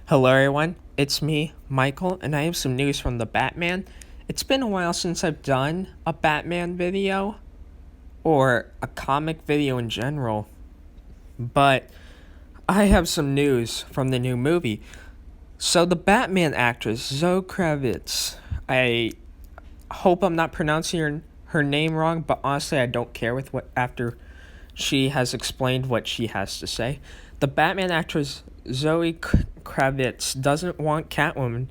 Hello, everyone. It's me, Michael, and I have some news from the Batman. It's been a while since I've done a Batman video or a comic video in general, but I have some news from the new movie. So, the Batman actress, Zoe Kravitz, I hope I'm not pronouncing her name wrong, but honestly, I don't care with what after she has explained what she has to say. The Batman actress Zoe Kravitz doesn't want Catwoman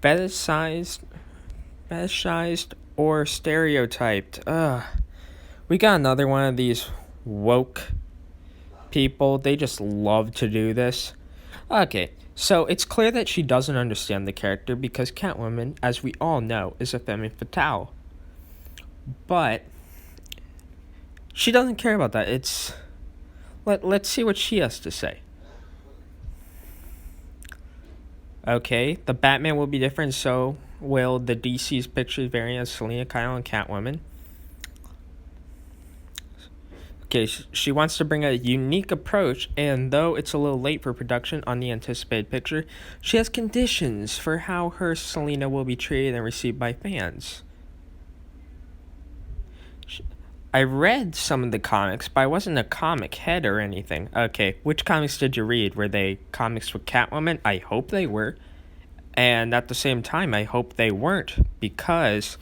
fetishized, fetishized or stereotyped. We got another one of these woke people. They just love to do this. Okay, so it's clear that she doesn't understand the character because Catwoman, as we all know, is a femme fatale. But she doesn't care about that. Let's see what she has to say. Okay, the Batman will be different, so will the DC's pictures variant of Selina Kyle and Catwoman. Okay, she wants to bring a unique approach, and though it's a little late for production on the anticipated picture, she has conditions for how her Selina will be treated and received by fans. I read some of the comics, but I wasn't a comic head or anything. Okay, which comics did you read? Were they comics with Catwoman? I hope they were. And at the same time, I hope they weren't, because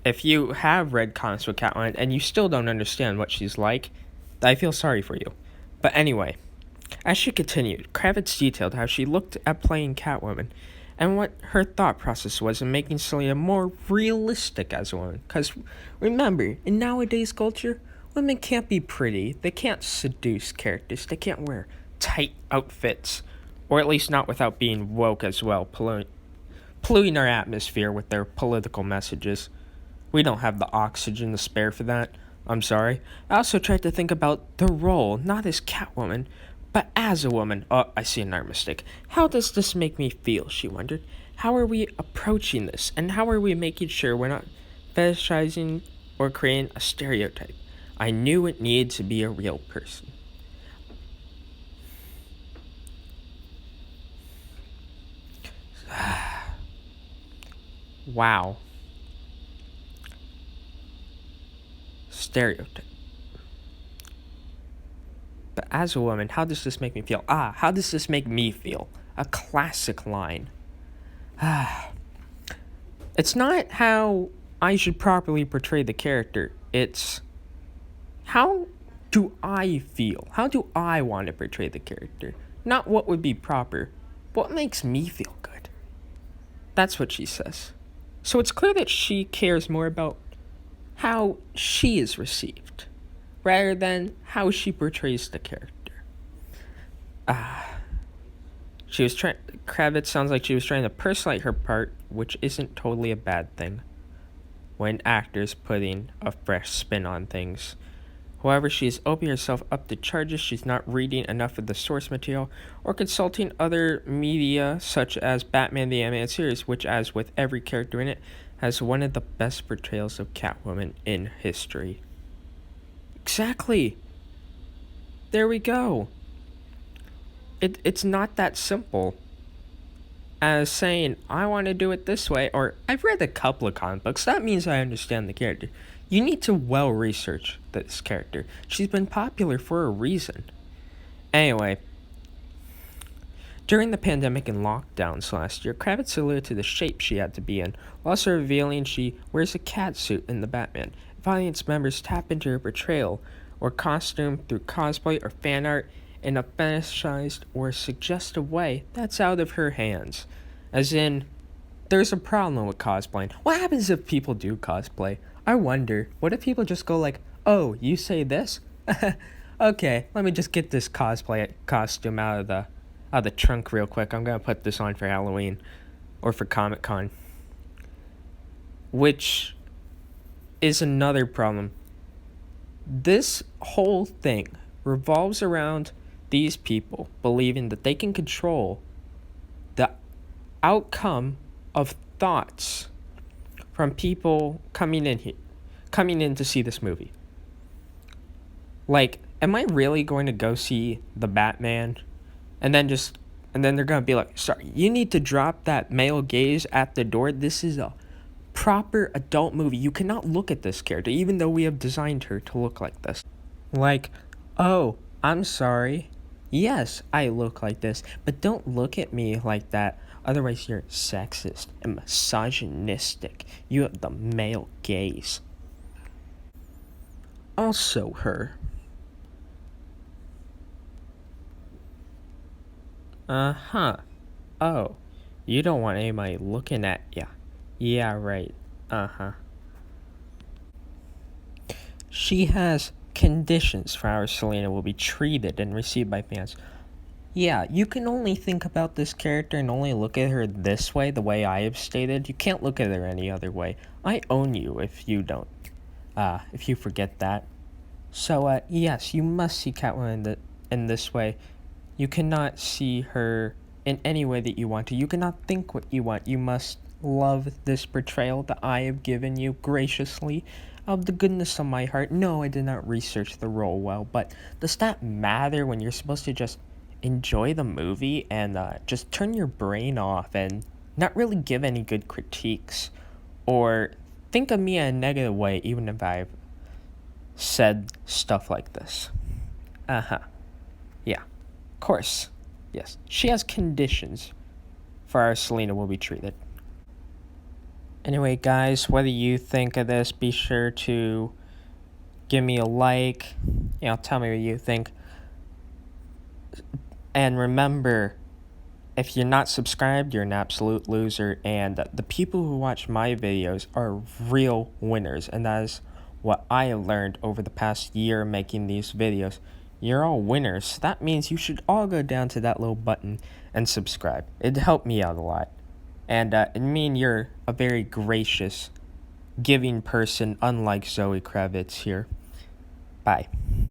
if you have read comics with Catwoman and you still don't understand what she's like, I feel sorry for you. But anyway, as she continued, Kravitz detailed how she looked at playing Catwoman and what her thought process was in making Selina more realistic as a woman. Because remember, in nowadays culture, women can't be pretty, they can't seduce characters, they can't wear tight outfits, or at least not without being woke as well, polluting our atmosphere with their political messages. We don't have the oxygen to spare for that. I'm sorry. I also tried to think about the role, not as Catwoman, but as a woman. Oh, I see another mistake. How does this make me feel, she wondered. How are we approaching this, and how are we making sure we're not fetishizing or creating a stereotype? I knew it needed to be a real person. Wow. Stereotype. But as a woman, how does this make me feel? How does this make me feel? A classic line. It's not how I should properly portray the character. It's how do I feel? How do I want to portray the character? Not what would be proper. What makes me feel good? That's what she says. So it's clear that she cares more about how she is received rather than how she portrays the character. She was trying. Kravitz sounds like she was trying to personalize her part, which isn't totally a bad thing when actors putting a fresh spin on things. However, she is opening herself up to charges she's not reading enough of the source material or consulting other media such as Batman the Animated Series, which, as with every character in it, has one of the best portrayals of Catwoman in history. Exactly. There we go. It's not that simple as saying, I want to do it this way, or I've read a couple of comic books. That means I understand the character. You need to well research this character. She's been popular for a reason. Anyway, during the pandemic and lockdowns last year, Kravitz alluded to the shape she had to be in, while also revealing she wears a cat suit in the Batman. If audience members tap into her portrayal or costume through cosplay or fan art in a fetishized or suggestive way, that's out of her hands. As in, there's a problem with cosplaying. What happens if people do cosplay? I wonder, what if people just go like, oh, you say this? Okay, let me just get this cosplay costume out of the trunk real quick. I'm gonna put this on for Halloween or for Comic-Con. Which is another problem. This whole thing revolves around these people believing that they can control the outcome of thoughts from people coming in to see this movie. Like, am I really going to go see the Batman and then just And then they're gonna be like, sorry, you need to drop that male gaze at the door. This is a proper adult movie. You cannot look at this character, even though we have designed her to look like this. Like, oh, I'm sorry. Yes, I look like this, but don't look at me like that. Otherwise, you're sexist and misogynistic. You have the male gaze. Also, her. Uh huh. Oh, you don't want anybody looking at ya. Yeah, right. Uh huh. She has conditions for how Selena will be treated and received by fans. Yeah, you can only think about this character and only look at her this way, the way I have stated. You can't look at her any other way. I own you if you don't. If you forget that. So, yes, you must see Catwoman in this way. You cannot see her in any way that you want to. You cannot think what you want. You must love this portrayal that I have given you graciously of the goodness of my heart. No, I did not research the role well, but does that matter when you're supposed to just enjoy the movie and just turn your brain off and not really give any good critiques or think of me in a negative way, even if I've said stuff like this? Yeah, of course. Yes, she has conditions for how Selena will be treated. Anyway, guys, what do you think of this? Be sure to give me a like. Tell me what you think. And remember, if you're not subscribed, you're an absolute loser. And the people who watch my videos are real winners. And that is what I have learned over the past year making these videos. You're all winners. That means you should all go down to that little button and subscribe. It'd help me out a lot. And it mean you're a very gracious, giving person, unlike Zoe Kravitz here. Bye.